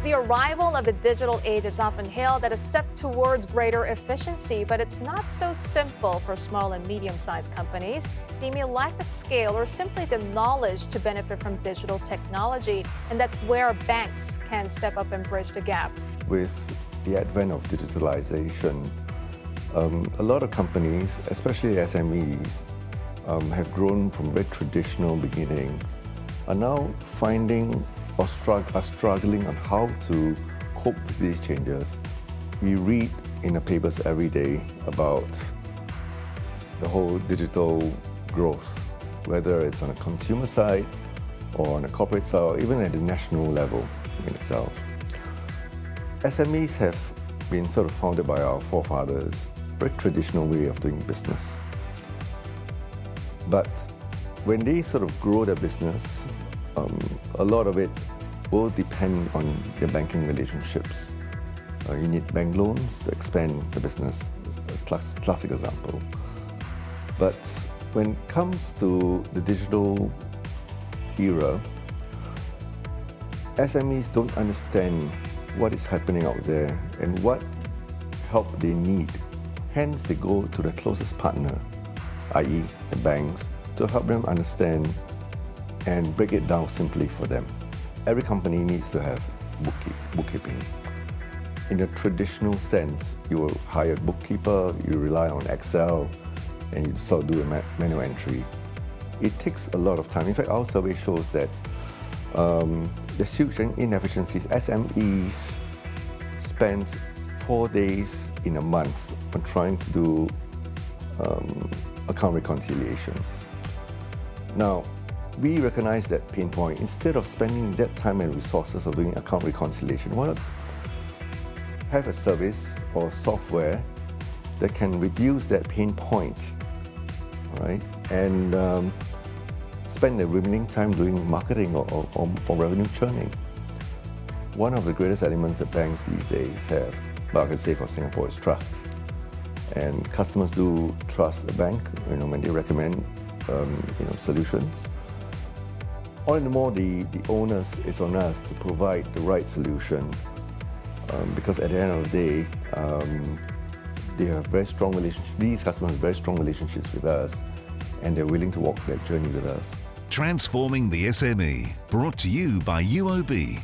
The arrival of the digital age is often hailed as a step towards greater efficiency, but it's not so simple for small and medium-sized companies. They may lack the scale or simply the knowledge to benefit from digital technology, and that's where banks can step up and bridge the gap. With the advent of digitalization, a lot of companies, especially SMEs, have grown from very traditional beginnings, are now finding or are struggling on how to cope with these changes. We read in the papers every day about the whole digital growth, whether it's on a consumer side or on a corporate side, or even at the national level in itself. SMEs have been sort of founded by our forefathers, very traditional way of doing business. But when they sort of grow their business, a lot of it will depend on your banking relationships. You need bank loans to expand the business, as a classic example. But when it comes to the digital era, SMEs don't understand what is happening out there and what help they need. Hence, they go to the closest partner, i.e. the banks, to help them understand and break it down simply for them. Every company needs to have bookkeeping. In a traditional sense, you will hire a bookkeeper, you rely on Excel, and you sort of do a manual entry. It takes a lot of time. In fact, our survey shows that there's huge inefficiencies. SMEs spend 4 days in a month on trying to do account reconciliation. Now, we recognize that pain point. Instead of spending that time and resources of doing account reconciliation, why not have a service or software that can reduce that pain point, right? And spend the remaining time doing marketing or revenue churning. One of the greatest elements that banks these days have, but I can say for Singapore, is trust. And customers do trust the bank, when they recommend solutions. All in the more, the onus is on us to provide the right solution, because at the end of the day, they have very strong relationships. These customers have very strong relationships with us, and they're willing to walk that journey with us. Transforming the SME, brought to you by UOB.